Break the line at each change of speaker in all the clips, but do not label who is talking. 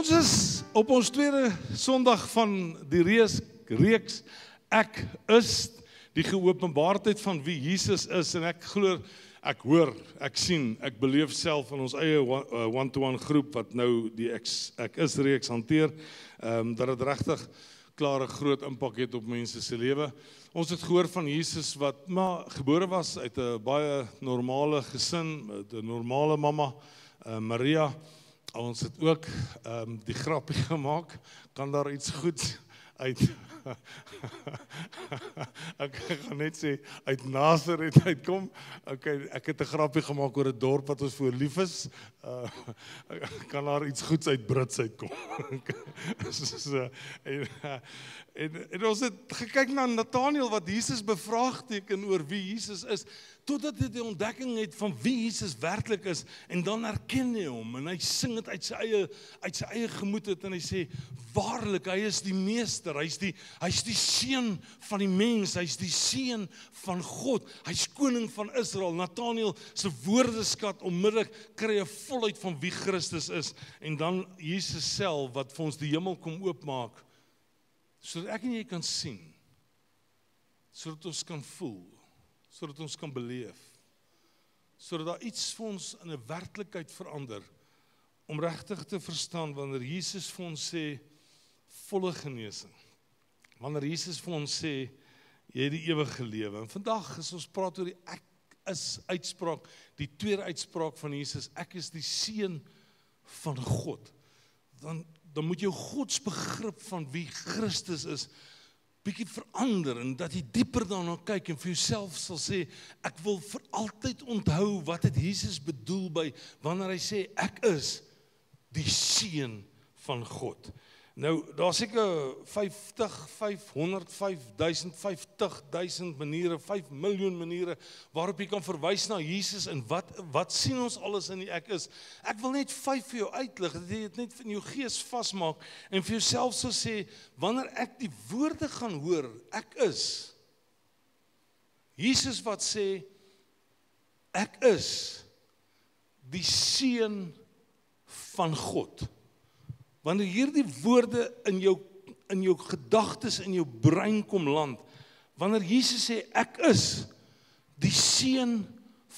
Ons is op ons tweede Sondag van die reeks Ek is, die geopenbaardheid van wie Jesus is, en ek glo, ek hoor, ek sien, ek beleef self in ons eie one-to-one groep wat nou die Ek is reeks hanteer, dat het regtig klare groot impak het op mense se lewe. Ons het gehoor van Jesus wat maar gebore was uit 'n baie normale gesin, met 'n normale mamma, Maria. Ons het ook die grappie gemaak, kan daar iets goeds uit, ek gaan net sê, uit Nazareth uitkom. Okay, ek het 'n grappie gemaak oor 'n dorp wat ons voor lief is, kan daar iets goeds uit Brits uitkom. En ons het gekyk na Nathaniel wat Jesus bevraagteken oor wie Jesus is, totdat hy die ontdekking het van wie Jesus werklik is, en dan herken hy hom, en hy sing het uit sy eie gemoed het, en hy sê, waarlik, hy is die meester, hy is die seun van die mens, hy is die seun van God, hy is koning van Israel. Nathaniel se woordeskat onmiddellik kry 'n volheid van wie Christus is, en dan Jesus self, wat vir ons die hemel kom oopmaak, sodat ek en jy kan sien, sodat ons kan voel, sodat ons kan beleef, sodat daar iets vir ons in 'n werklikheid verander, om regtig te verstaan, wanneer Jesus vir ons sê, volle genesing, wanneer Jesus vir ons sê, jy het die ewige lewe, en vandag as ons praat oor die ek is uitspraak, die tweede uitspraak van Jesus, ek is die seun van God, dan moet jou godsbegrip van wie Christus is, bietjie verander, en dat jy dieper daarna kyk, en vir jouself sal sê, ek wil vir altyd onthou, wat het Jesus bedoel by, wanneer hy sê, ek is die seun van God. Nou, daar seker 50, 500, 5000, 50.000 maniere, 5 miljoen maniere, waarop jy kan verwys na Jesus, en wat sien ons alles in die ek is? Ek wil net 5 vir jou uitlig, dat jy dit net in jou gees vasmaak, en vir jouself sal sê, wanneer ek die woorde gaan hoor, ek is, Jesus wat sê, ek is die seun van God. Wanneer hierdie woorde in jou gedagtes, in jou brein kom land, wanneer Jesus sê, ek is die seun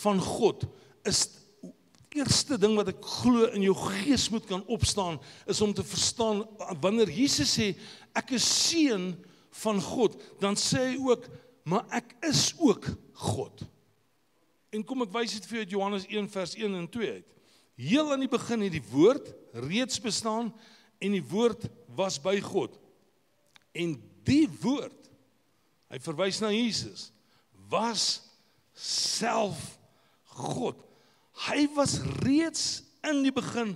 van God, is die eerste ding wat ek glo in jou gees moet kan opstaan, is om te verstaan, wanneer Jesus sê, ek is seun van God, dan sê hy ook, maar ek is ook God. En kom ek wys dit vir jou uit Johannes 1 vers 1 en 2 uit. Heel aan die begin het die woord reeds bestaan, en die woord was by God. En die woord, hy verwys na Jesus, was self God. Hy was reeds in die begin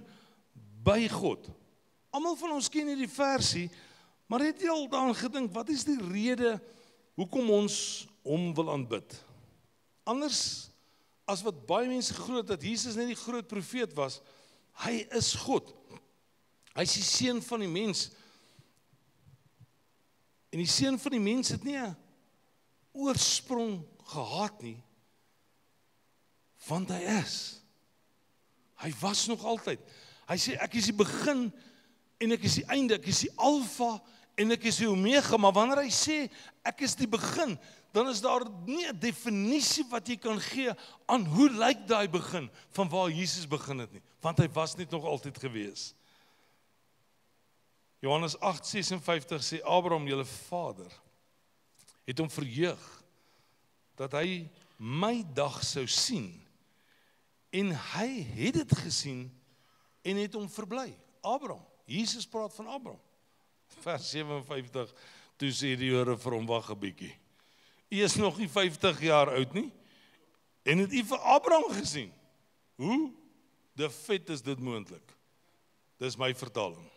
by God. Almal van ons ken hierdie versie, maar het jy al daaraan gedink, wat is die rede hoekom ons hom wil aanbid? Anders as wat baie mense glo dat Jesus net die groot profeet was, hy is God. Hy is die seun van die mens. En die seun van die mens het nie 'n oorsprong gehad nie, want hy is. Hy was nog altyd. Hy sê, ek is die begin en ek is die einde, ek is die alfa en ek is die omega, maar wanneer hy sê, ek is die begin, dan is daar nie 'n definisie wat jy kan gee aan hoe lyk daai begin, van waar Jesus begin het nie, want hy was net nog altyd gewees. Johannes 8:56 sê, Abraham, julle vader, het hom verheug, dat hy my dag sou sien, en hy het dit gesien, en het hom verbly. Abraham, Jesus praat van Abraham. Vers 57, toe sê die Here vir hom, wag 'n bietjie. U is nog nie 50 jaar oud nie, en het u vir Abraham gesien? Hoe? De vet is dit moontlik. Dis my vertaling.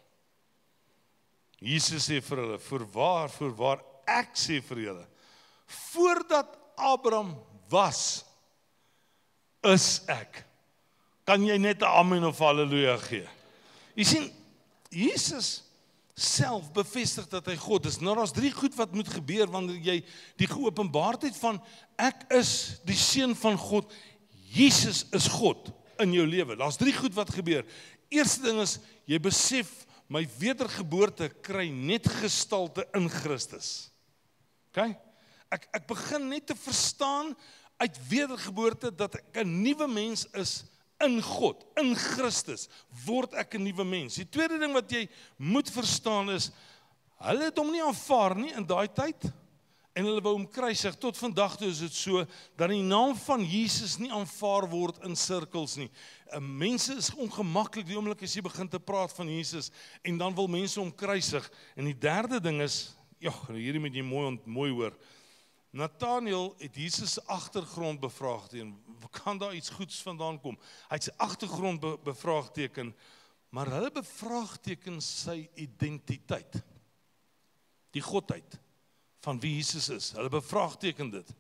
Jesus sê vir hulle, voorwaar, ek sê vir julle, voordat Abraham was, is ek. Kan jy net 'n amen of halleluja gee? Jy sien, Jesus self bevestig dat hy God is. Nou, daar's 3 goed wat moet gebeur, wanneer jy die geopenbaardheid van, ek is die seun van God, Jesus is God in jou lewe. Daar's 3 goed wat gebeur. Eerste ding is, jy besef my wedergeboorte kry net gestalte in Christus. Okay? Ek begin net te verstaan uit wedergeboorte dat ek 'n nuwe mens is in God, in Christus, word ek 'n nuwe mens. Die tweede ding wat jy moet verstaan is, hulle het hom nie aanvaar nie in daai tyd, en hulle wou hom kruisig. Tot vandag toe is dit so, dat die naam van Jesus nie aanvaar word in sirkels nie. Mense is ongemaklik die oomblik as jy begin te praat van Jesus, en dan wil mense hom kruisig. En die derde ding is, hierdie moet jy mooi hoor, Nathanael het Jesus se agtergrond bevraagteken. Kan daar iets goeds vandaan kom? Hy het sy agtergrond bevraagteken, maar hulle bevraagteken sy identiteit. Die godheid van wie Jesus is. Hulle bevraagteken dit.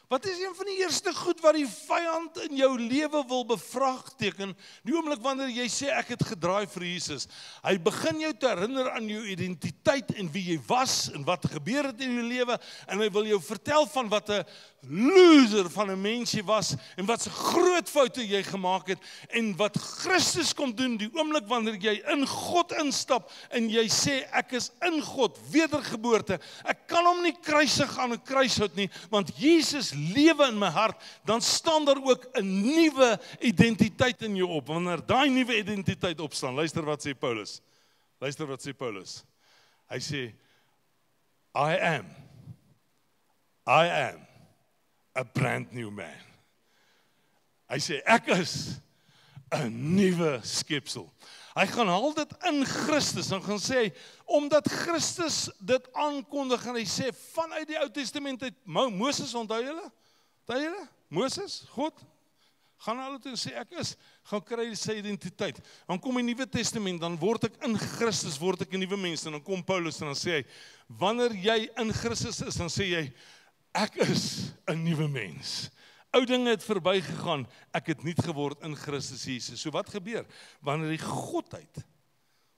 Wat is een van die eerste goed wat die vyand in jou lewe wil bevraagteken? Die oomblik wanneer jy sê ek het gedraai vir Jesus. Hy begin jou te herinner aan jou identiteit en wie jy was en wat gebeur het in jou lewe, en hy wil jou vertel van wat 'n loser van 'n mens jy was en wat 'n groot foute jy gemaak het en wat Christus kom doen die oomblik wanneer jy in God instap en jy sê ek is in God, wedergeboorte. Ek kan hom nie kruisig aan 'n kruishout nie, want Jesus lewe in my hart, dan staan daar ook 'n nuwe identiteit in jou op. Wanneer daai nuwe identiteit opstaan, luister wat sê Paulus. Luister wat sê Paulus. Hy sê, I am a brand new man. Hy sê, ek is 'n nuwe skepsel. Hy gaan haal dit in Christus en gaan sê, omdat Christus dit aankondig en hy sê, vanuit die Ou Testament uit, Moses, onthou julle? Moses, God, gaan hulle toe en sê, ek is, gaan kry sy identiteit. Dan kom die Nuwe Testament, dan word ek in Christus, word ek 'n nuwe mens, en dan kom Paulus en dan sê hy, wanneer jy in Christus is, dan sê jy, ek is 'n nuwe mens. Ou dinge het verbygegaan, ek het nuut geword in Christus Jesus. So wat gebeur? Wanneer die godheid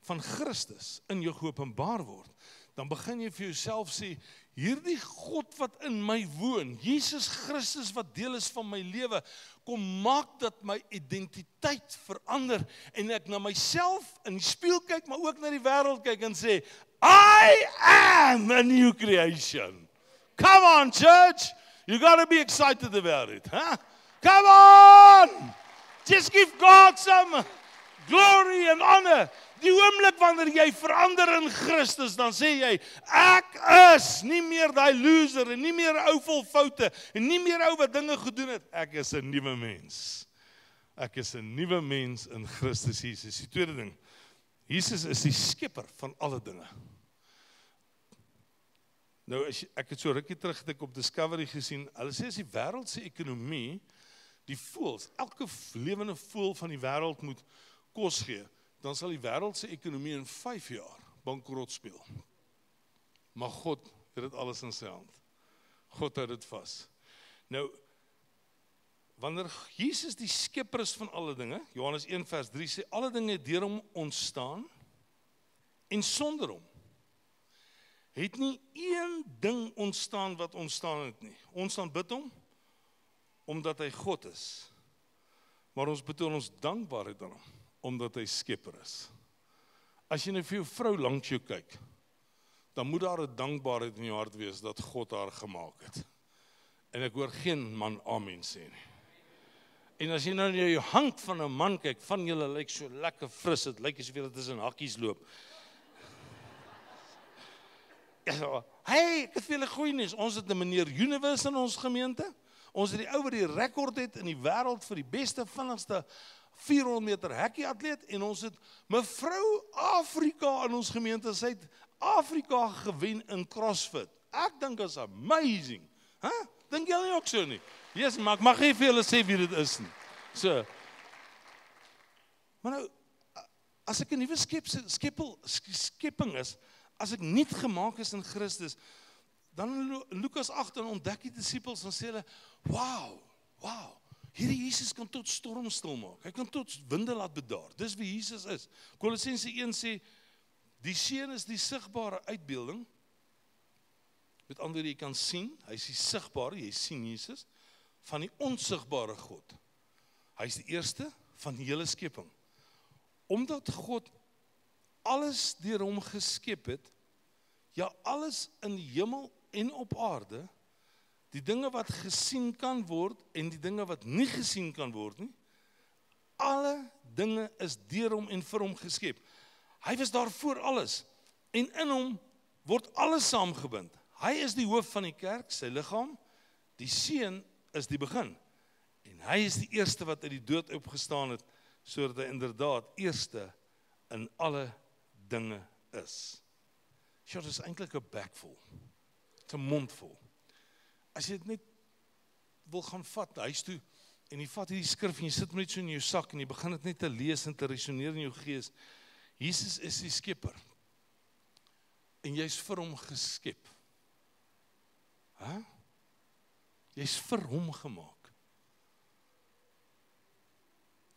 van Christus in jou geopenbaar word, dan begin jy vir jouself sê, hierdie God wat in my woon, Jesus Christus wat deel is van my lewe, kom maak dat my identiteit verander, en ek na myself in die spieël kyk, maar ook na die wêreld kyk en sê, I am a new creation. Come on, church! You got to be excited about it, huh? Come on! Just give God some glory and honor. Die oomblik wanneer jy verander in Christus, dan sê jy, ek is nie meer die loser, en nie meer ou vol foute, en nie meer ou wat dinge gedoen het. Ek is 'n nuwe mens. Ek is 'n nuwe mens in Christus Jesus. Die tweede ding, Jesus is die skepper van alle dinge. Nou, ek het so rukkie terug het ek op Discovery gesien, hulle sê as die wêreld se ekonomie, die voëls, elke lewende voël van die wêreld moet kos gee, dan sal die wêreld se ekonomie in 5 jaar bankrot speel. Maar God het dit alles in sy hand. God hou dit vas. Nou, wanneer Jesus die skepper is van alle dinge, Johannes 1 vers 3 sê, alle dinge het deur hom ontstaan, en sonder hom het nie een ding ontstaan wat ontstaan het nie. Ons aanbid hom, omdat hy God is. Maar ons betoon ons dankbaarheid aan hom, omdat hy skepper is. As jy nou vir jou vrou langs jou kyk, dan moet daar 'n dankbaarheid in jou hart wees, dat God haar gemaak het. En ek hoor geen man amen sê nie. En as jy nou na jou hand van 'n man kyk, van julle lyk so lekker fris, dit lyk asof julle tussen hakkies loop. Hey, ek het vir julle goeie nuus, ons het 'n meneer Universe in ons gemeente, ons het die ou wat die rekord het in die wêreld vir die beste, vinnigste 400 meter hekkie atleet, en ons het mevrou Afrika in ons gemeente, sy het Afrika gewen in CrossFit. Ek dink is amazing. Dink julle nie ook so nie? Yes, maar ek mag nie vir julle sê wie dit is nie. So. Maar nou, as ek 'n nuwe skepping is, as ek nuut gemaak is in Christus, dan in Lukas 8 dan ontdek die disippels en sê hulle, wow, hierdie Jesus kan tot storm stil maak. Hy kan tot winde laat bedaar. Dis wie Jesus is. Kolossense 1 sê, die seun is die sigbare uitbeelding. Met ander woorde, jy kan sien, hy is die sigbare, jy sien Jesus, van die onsigbare God. Hy is die eerste van die hele skepping. Omdat God alles deur hom geskep het, ja, alles in die hemel en op aarde, die dinge wat gesien kan word en die dinge wat nie gesien kan word nie, alle dinge is deur hom en vir hom geskep. Hy was daar voor alles en in hom word alles saamgebind. Hy is die hoof van die kerk, sy liggaam, die seun is die begin. En hy is die eerste wat uit die dood opgestaan het, sodat hy inderdaad eerste in alle dinge is. Sjoe, dit is eintlik 'n bek vol. Dit is 'n mond vol. As jy dit net wil gaan vat huis toe, en jy vat hierdie skrif en jy sit net so in jou sak en jy begin dit net te lees en te resoneer in jou gees. Jesus is die skepper. En jy's vir hom geskep. Jy's vir hom gemaak.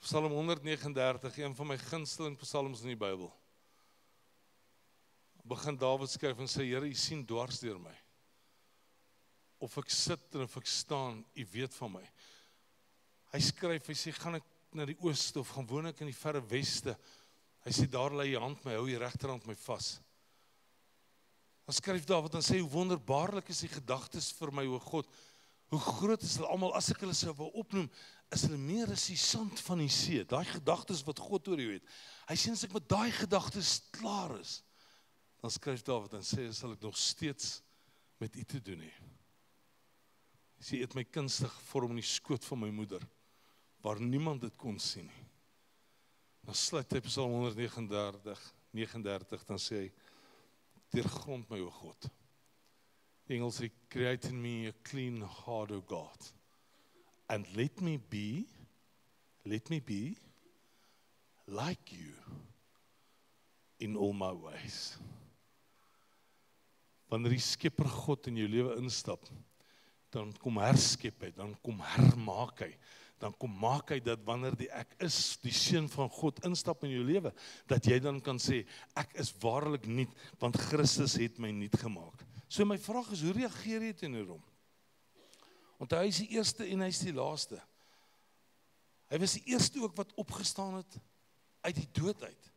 Psalm 139, een van my gunsteling psalms in die Bybel. Begin Dawid skryf en sê, Here, U sien dwars deur my. Of ek sit en of ek staan, U weet van my. Hy skryf, hy sê, gaan ek na die ooste of gaan woon ek in die verre weste? Hy sê, daar lê U hand my, hou U regterhand my vas. Dan skryf Dawid en sê, hoe wonderbaarlik is die gedagtes vir my, o God. Hoe groot is hulle almal, as ek hulle sou wil opnoem, is hulle meer as die sand van die see. Daai gedagtes wat God oor jou het. Hy sê, as ek met daai gedagtes klaar is, dan skryf Dawid en sê, sal ek nog steeds met U te doen hê. Hy sê, het my kunstig gevorm in die skoot van my moeder, waar niemand dit kon sien nie. Dan sluit hy Psalm 139, dan sê hy, deurgrond my, o God. Die Engels sê, create in me a clean heart, o God, and let me be like you in all my ways. Wanneer die skepper God in jou lewe instap, dan kom herskep hy, dan kom hermaak hy, dan kom maak hy dat wanneer die ek is, die seun van God instap in jou lewe, dat jy dan kan sê, ek is waarlik nuut, want Christus het my nuut gemaak. So my vraag is, hoe reageer jy teenoor hom? Want hy is die eerste en hy is die laaste. Hy was die eerste ook wat opgestaan het uit die dood uit.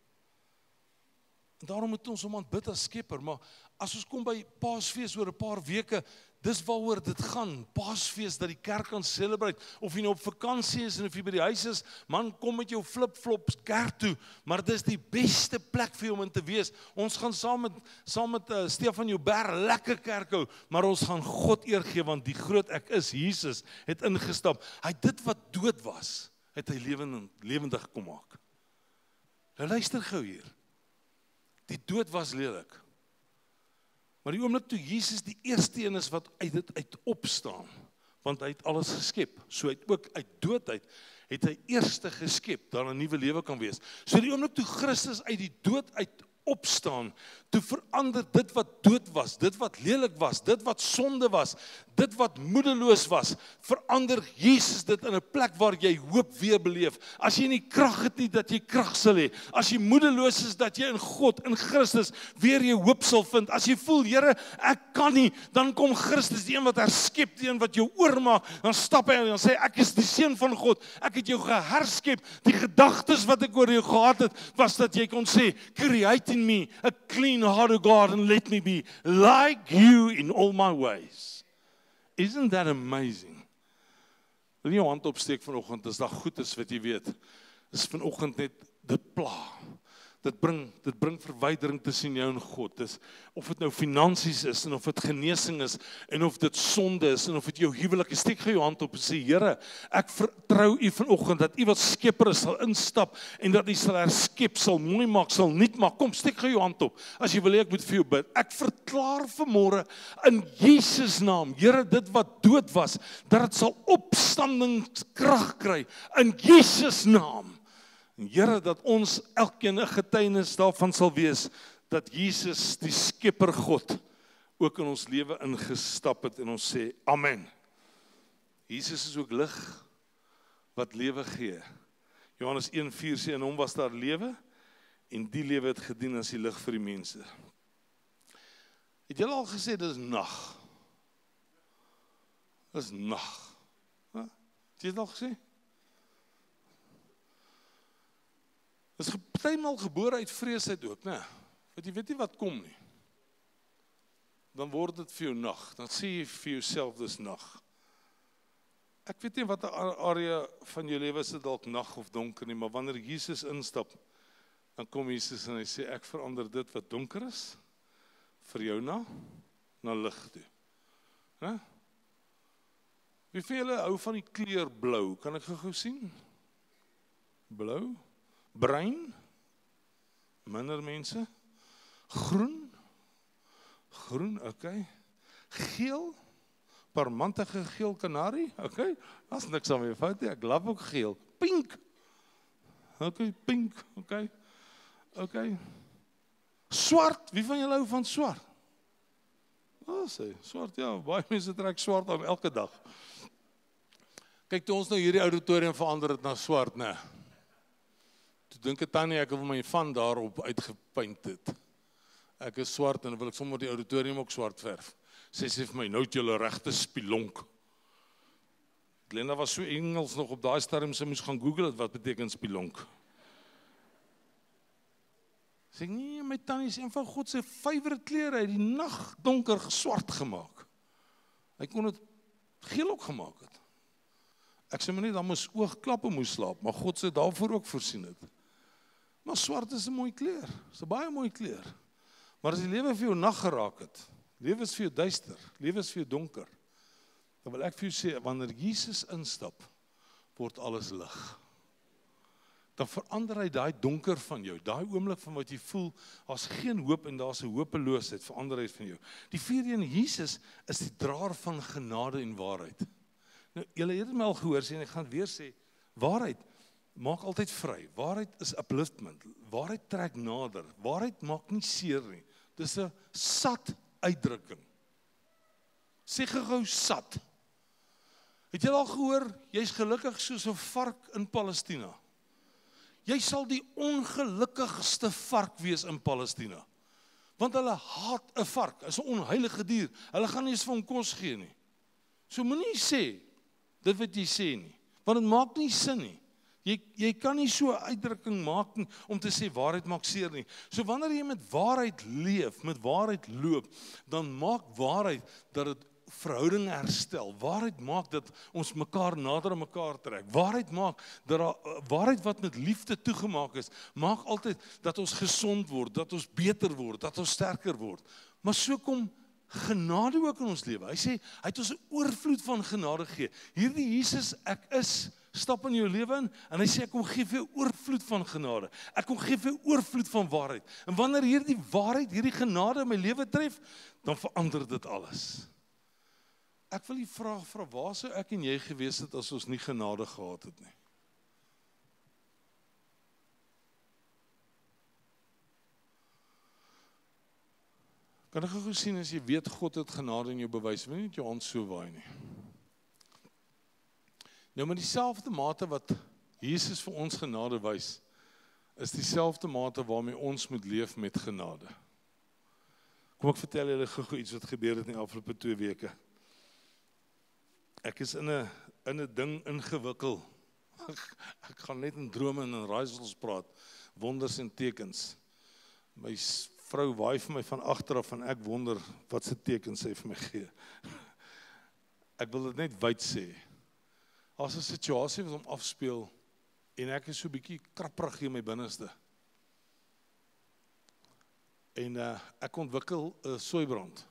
En daarom moet ons hom aanbid as skepper, maar as ons kom by Paasfees oor 'n paar weke, dis waaroor dit gaan, Paasfees, dat die kerk kan celebrate, of jy nou op vakansie is en of jy by die huis is, man, kom met jou flip-flops kerk toe, maar dis die beste plek vir jou om in te wees. Ons gaan saam met Stefan Joubert lekker kerk hou, maar ons gaan God eer gee, want die groot ek is, Jesus, het ingestap. Hy dit wat dood was, het hy lewendig kom maak. Nou luister gou hier. Die dood was lelik. Maar die oomblik toe Jesus die eerste een is wat uit dit uit opstaan, want hy het alles geskep, so hy het ook uit dood uit, het hy eerste geskep, dat 'n nuwe lewe kan wees. So die oomblik toe Christus uit die dood uit opstaan, toe verander dit wat dood was, dit wat lelik was, dit wat sonde was, dit wat moedeloos was, verander Jesus dit in 'n plek waar jy hoop weer beleef. As jy nie krag het nie, dat jy krag sal hê. As jy moedeloos is, dat jy in God, in Christus, weer jy hoop sal vind. As jy voel, Here, ek kan nie, dan kom Christus, die een wat herskep, die een wat jou oormaak, dan stap hy en dan sê, ek is die seun van God, ek het jou geherskep. Die gedagtes wat ek oor jou gehad het, was dat jy kon sê, create in me a clean heart, O God, and let me be like you in all my ways. Isn't that amazing? Wil jy jou hand opsteek vanoggend, as daar goed is wat jy weet, is vanoggend net dit pla. Dit bring verwydering tussen jou en God. Dis, of dit nou finansies is, en of dit genesing is, en of dit sonde is, en of dit jou huwelik is, steek jy jou hand op en sê, Here, ek vertrou U vanoggend, dat U wat skepper is, sal instap, en dat U sal herskep, sal mooi maak, sal nuut maak. Kom, steek jy jou hand op, as jy wil hê ek moet vir jou bid. Ek verklaar vanmôre, in Jesus naam, Here, dit wat dood was, dat dit sal opstandingskrag kry, in Jesus naam. Here, dat ons elkeen 'n getuienis daarvan sal wees, dat Jesus, die skepper God, ook in ons lewe ingestap het, en ons sê, amen. Jesus is ook lig, wat lewe gee. Johannes 1:4 sê, in hom was daar lewe, en die lewe het gedien as die lig vir die mense. Het julle al gesê, dit is nag? Dit is nag. Het jy dit al gesê? Is partymal gebore uit vrees uit ook, né? Want jy weet nie wat kom nie. Dan word dit vir jou nag. Dan sê jy vir jouself dis nag. Ek weet nie wat 'n area van jou lewe is dit dalk nag of donker nie, maar wanneer Jesus instap, dan kom Jesus en hy sê ek verander dit wat donker is vir jou na lig toe. Né? Wie van julle hou van die kleur blou? Kan ek gou sien? Blou? Bruin? Minder mense? Groen? Groen, okay. Geel? Parmantige geel kanarie? Okay. Daar's niks aan my fout nie. Ek love ook geel. Pink? Okay, pink, okay. Okay. Swart? Wie van julle hou van swart? Sê, swart, ja, baie mense trek swart aan elke dag. Kyk, toe ons nou hierdie auditorium verander het na swart, né? Toe dink ek Tannie, ek wil my van daarop uitgepaint het. Ek is swart en wil ek sommer die auditorium ook swart verf. Sy sê vir my, nou het julle regte spilonk. Glenda was so Engels nog op daai stadium, sy moes gaan Google het, wat beteken spilonk. Sê, nee, my Tannie is een van God se favorite klere, hy het die nag donker swart gemaak. Hy kon dit geel ook gemaak het. Ek sê maar nie, dan moes oogklappe moes slaap, maar God sê daarvoor ook voorsien het. Maar swart is 'n mooi kleur, is 'n baie mooi kleur. Maar as die lewe vir jou nag geraak het, lewe is vir jou duister, lewe is vir jou donker, dan wil ek vir jou sê, wanneer Jesus instap, word alles lig. Dan verander hy daai donker van jou, daai oomblik van wat jy voel, daar's geen hoop en daar's 'n hopeloosheid, verander hy van jou. Die vierde een, Jesus is die draer van genade en waarheid. Nou, julle het my al gehoor sê, en ek gaan weer sê, waarheid maak altyd vry, waarheid is upliftment, waarheid trek nader, waarheid maak nie seer nie, dis 'n sat uitdrukking. Sê gou sat. Het jy al gehoor, jy's gelukkig soos 'n vark in Palestina. Jy sal die ongelukkigste vark wees in Palestina. Want hulle haat 'n vark, is 'n onheilige dier. Hulle gaan nie eens vir hom kos gee nie. So moenie sê dit wat jy sê nie, want dit maak nie sin nie. Jy kan nie so 'n uitdrukking maak nie, om te sê waarheid maak seer nie. So wanneer jy met waarheid leef, met waarheid loop, dan maak waarheid dat dit verhoudinge herstel. Waarheid maak dat ons mekaar nader aan mekaar trek. Waarheid maak dat waarheid wat met liefde toegemaak is, maak altyd dat ons gesond word, dat ons beter word, dat ons sterker word. Maar so kom genade ook in ons lewe. Hy sê, hy het ons 'n oorvloed van genade gegee. Hierdie Jesus, ek is, stap in jou lewe in, en hy sê, ek kom gee vir jou oorvloed van genade. Ek kom gee vir jou oorvloed van waarheid. En wanneer hierdie waarheid, hierdie genade in my lewe tref, dan verander dit alles. Ek wil die vraag vra, waar sou ek en jy gewees het as ons nie genade gehad het nie? Kan ek gou sien as jy weet God het genade in jou bewys, wil nie net jou hand so waai nie. Nou met dieselfde mate wat Jesus vir ons genade wys, is dieselfde mate waarmee ons moet leef met genade. Kom ek vertel julle gou iets wat gebeur het in die afgelope 2 weke. Ek is in 'n ding ingewikkel. Ek gaan net in drome en in raaisels praat, wonders en tekens. My vrou waai vir my van agteraf en ek wonder wat se tekens sy vir my gee. Ek wil dit net wyd sê. As 'n situasie wat hom afspeel en ek is so 'n bietjie krapperig in my binneste. En ek ontwikkel 'n soeibrand.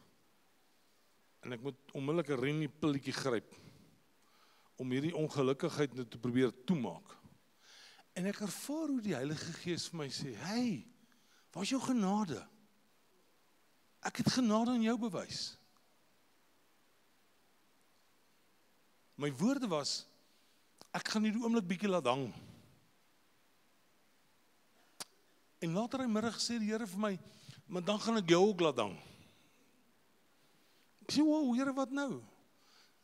En ek moet onmiddellik 'n reniepilletjie gryp om hierdie ongelukkigheid net te probeer toemaak. En ek ervaar hoe die Heilige Gees vir my sê, hey, waar is jou genade? Ek het genade aan jou bewys. My woorde was, ek gaan hierdie oomblik bietjie laat hang. En later die middag sê die Here vir my, maar dan gaan ek jou ook laat hang. Ek sê, wow, Here, wat nou?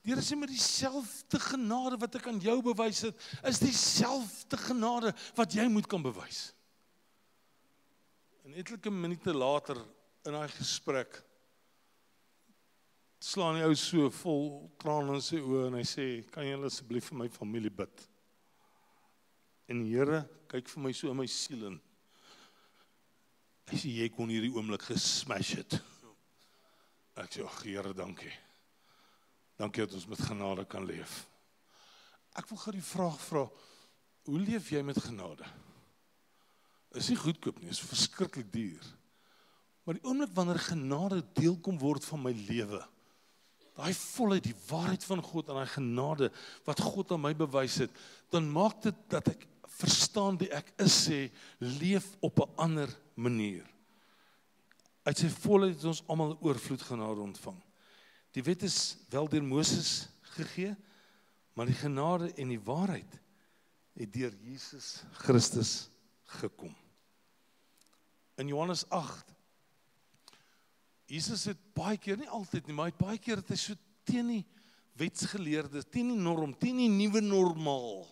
Die Here sê, met dieselfde genade wat ek aan jou bewys het, is dieselfde genade wat jy moet kan bewys. En etlike minute later, in daai gesprek, slaan die ou so vol trane in sy oë, en hy sê, kan jy asseblief vir my familie bid? En die Here kyk vir my so in my siel en hy sê, jy kon hierdie oomblik gesmash het. Ek sê, ag Here, dankie. Dankie dat ons met genade kan leef. Ek wil gou die vraag vra, hoe leef jy met genade? Is nie goedkoop nie, is verskriklik duur. Maar die oomblik wanneer genade deel kom word van my lewe, daai volheid, die waarheid van God en daai genade wat God aan my bewys het, dan maak dit dat ek verstaan wie ek is, sê, leef op 'n ander manier. Uit sy volheid het ons almal 'n oorvloed genade ontvang. Die wet is wel deur Moses gegee, maar die genade en die waarheid het deur Jesus Christus gekom. In Johannes 8, Jesus het baie keer, nie altyd nie, maar baie keer het hy so teen die wetsgeleerdes, teen die norm, teen die nuwe normaal.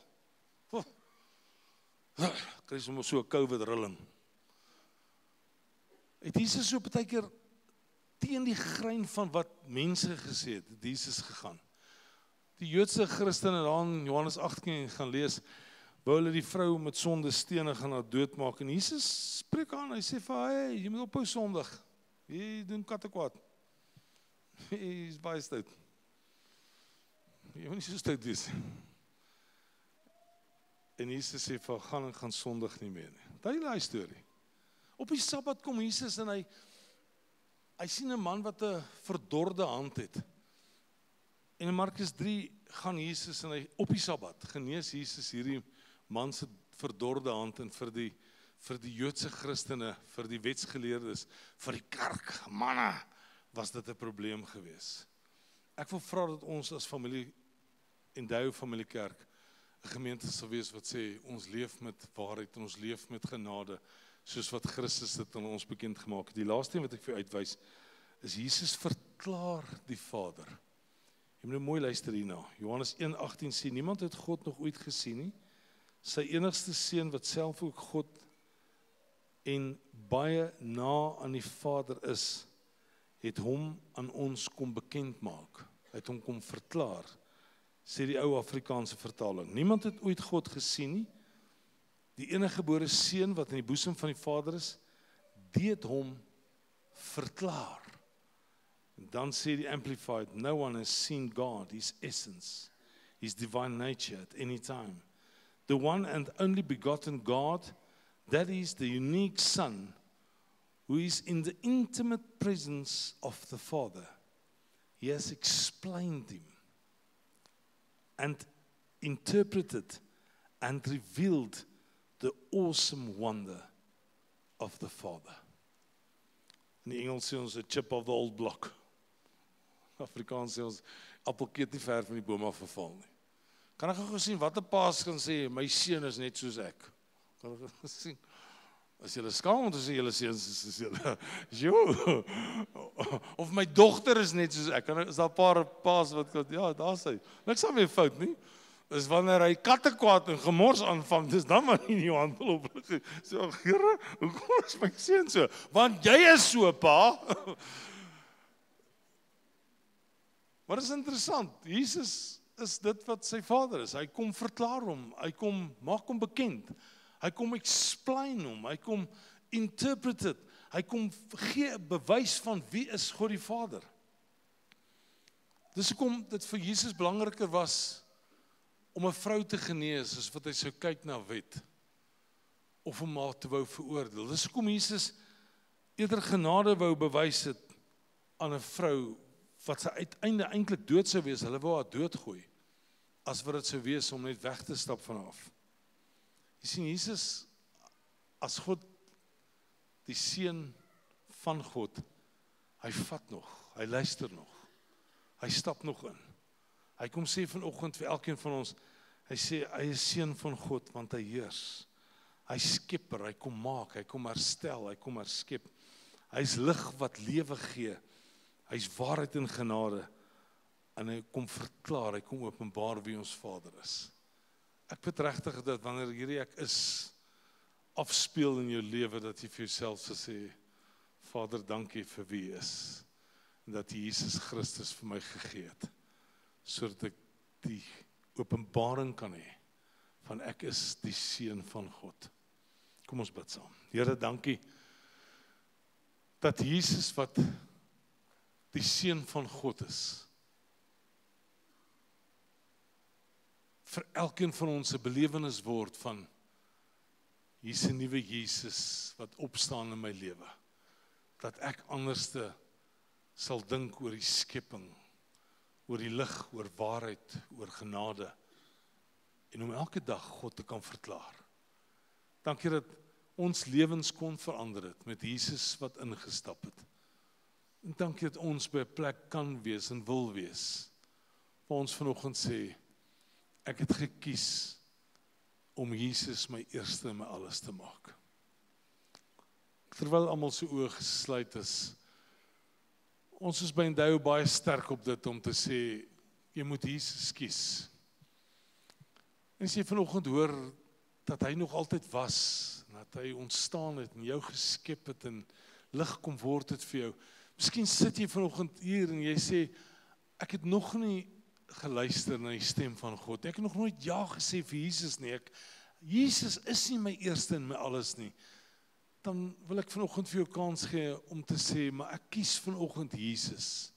Kry sommer so 'n COVID-rilling. Het Jesus so baie keer teen die grein van wat mense gesê het Jesus gegaan. Die Joodse Christene daar in Johannes 8 gaan lees, wou hulle die vrou met sonde stene gaan haar doodmaak. En Jesus spreek aan, hy sê vir haar, hey, jy moet ophou sondig. Jy doen kattekwaad. Jy is baie stout. Jy moet nie so stout wees. En Jesus sê vir haar, gaan sondig nie meer nie. Daai hele storie. Op die Sabbat kom Jesus en hy sien 'n man wat 'n verdorde hand het. En in Markus 3 gaan Jesus en hy op die Sabbat genees Jesus hierdie man se verdorde hand en vir die Joodse Christene, vir die wetsgeleerdes, vir die kerk, manne, was dit 'n probleem gewees. Ek wil vra dat ons as familie Endeavour Familiekerk 'n gemeente sal wees wat sê ons leef met waarheid en ons leef met genade, soos wat Christus dit aan ons bekend gemaak het. Die laaste een wat ek vir uitwys is Jesus verklaar die Vader. Jy moet nou mooi luister hierna. Johannes 1:18 sê niemand het God nog ooit gesien nie. Sy enigste seun wat self ook God en baie na aan die Vader is, het hom aan ons kom bekend maak. Hy het hom kom verklaar, sê die ou Afrikaanse vertaling. Niemand het ooit God gesien nie. Die enige gebore seun wat in die boesem van die Vader is, die het hom verklaar. En dan sê die Amplified, no one has seen God, his essence, his divine nature at any time. The one and only begotten God, that is the unique Son, who is in the intimate presence of the Father. He has explained him and interpreted and revealed the awesome wonder of the Father. In die Engels sê ons, a chip of the old block. Afrikaans sê ons, appelkeet nie ver van die boom af geval nie. Kan ek gou sien, wat 'n paas kan sê, my seun is net soos ek. Kan ek gou sien? As julle skaam om te sê, julle seuns is julle, jo, of my dogter is net soos ek, is daar 'n paar paas wat, ja, daar is hy. Niks aan my fout nie. Is wanneer hy kattekwaad en gemors aanvang, dis dan maar nie jou hand wil oplig. So, Here, hoekom is my seun so? Want jy is so, pa. Maar dit is interessant, Jesus is dit wat sy Vader is. Hy kom verklaar hom, hy kom maak hom bekend. Hy kom explain hom, hy kom interpret it, hy kom gee 'n bewys van wie is God die Vader. Dis hoekom dit vir Jesus belangriker was om 'n vrou te genees as wat hy sou kyk na wet of om haar te wou veroordeel. Dis hoekom Jesus eerder genade wou bewys het aan 'n vrou wat sy uiteinde eintlik dood sou wees. Hulle wou haar doodgooi as wat dit sou wees om net weg te stap van haar. Jy sien, Jesus as God, die seun van God, hy vat nog, hy luister nog, hy stap nog in. Hy kom sê vanoggend vir elkeen van ons, hy sê hy is seun van God want hy heers. Hy skepper, hy kom maak, hy kom herstel, hy kom herskep. Hy is lig wat lewe gee. Hy is waarheid en genade en hy kom verklaar, hy kom openbaar wie ons Vader is. Ek bid regtig dat wanneer hierdie ek is afspeel in jou lewe, dat jy vir jouself sal sê, Vader, dankie vir wie jy is en dat Jesus Christus vir my gegee het, sodat ek die openbaring kan hê van ek is die seun van God. Kom ons bid saam. Here, dankie dat Jesus wat die seun van God is, vir elkeen van ons 'n belewenis word van hier's 'n nuwe Jesus wat opstaan in my lewe. Dat ek anderste sal dink oor die skepping, oor die lig, oor waarheid, oor genade, en om elke dag God te kan verklaar. Dankie dat ons lewens kon verander het met Jesus wat ingestap het. En dankie dat ons by 'n plek kan wees en wil wees, waar ons vanoggend sê, ek het gekies om Jesus my eerste en my alles te maak. Terwyl almal se oë gesluit is, ons is by Endeavour baie sterk op dit om te sê, jy moet Jesus kies. En as jy vanoggend hoor dat hy nog altyd was, dat hy ontstaan het en jou geskep het en lig kom word het vir jou. Miskien sit jy vanoggend hier en jy sê, ek het nog nie geluister na die stem van God. Ek het nog nooit ja gesê vir Jesus nie. Jesus is nie my eerste en my alles nie. Dan wil ek vanoggend vir jou kans gee om te sê, maar ek kies vanoggend Jesus.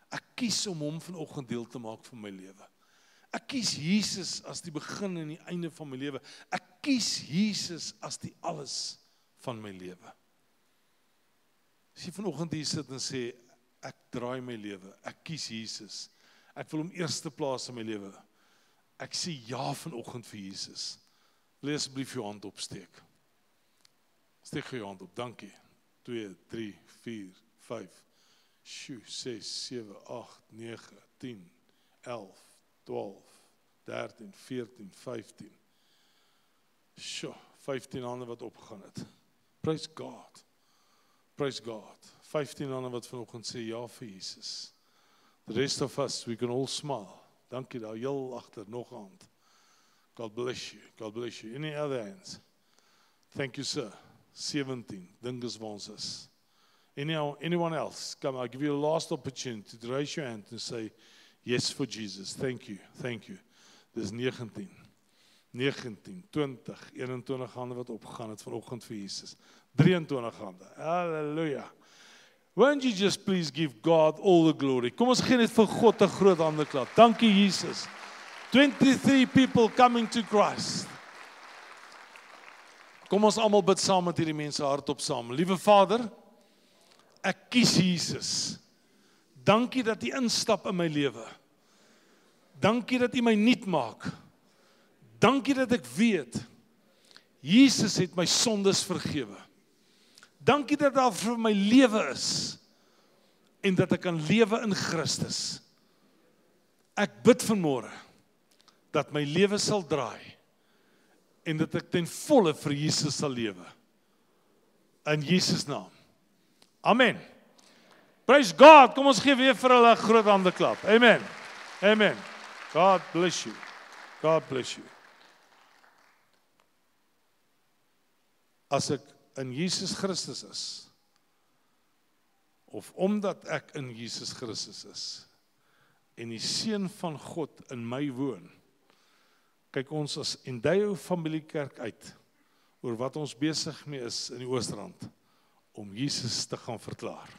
Ek kies om hom vanoggend deel te maak van my lewe. Ek kies Jesus as die begin en die einde van my lewe. Ek kies Jesus as die alles van my lewe. As jy vanoggend hier sit en sê, ek draai my lewe, ek kies Jesus. Ek wil hom eerste plaas in my lewe. Ek sê ja vanoggend vir Jesus. Wil jy asseblief jou hand opsteek? Steek jou hand op, dankie. 2, 3, 4, 5, 6, 7, 8, 9, 10, 11, 12, 13, 14, 15. Sjoe, 15 hande wat opgegaan het. Praise God. Praise God. 15 hande wat vanoggend sê ja vir Jesus. The rest of us, we can all smile. Dankie daar, heel agter, nog 'n hand. God bless you, God bless you. Any other hands? Thank you, sir. 17, dinges waar ons is. Anyone else? Come, I'll give you a last opportunity to raise your hand and say, yes for Jesus. Thank you, thank you. Dis 19, 20, 21 hande wat opgegaan het vanoggend vir Jesus. 23 hande, halleluja. Won't you just please give God all the glory? Kom ons gee net vir God 'n groot handeklap. Dankie Jesus. 23 people coming to Christ. Kom ons almal bid saam met hierdie mense hardop saam. Liewe Vader, ek kies Jesus. Dankie dat U instap in my lewe. Dankie dat U my nuut maak. Dankie dat ek weet, Jesus het my sondes vergewe. Dankie dat daar vir my lewe is, en dat ek kan lewe in Christus. Ek bid vanmôre, dat my lewe sal draai, en dat ek ten volle vir Jesus sal lewe. In Jesus naam. Amen. Praise God. Kom ons gee weer vir hulle 'n groot handeklap. Amen. Amen. God bless you. God bless you. As ek in Jesus Christus is, of omdat ek in Jesus Christus is, en die Seun van God in my woon, kyk ons as Endeavour Familiekerk uit, oor wat ons besig mee is in die Oostrand, om Jesus te gaan verklaar.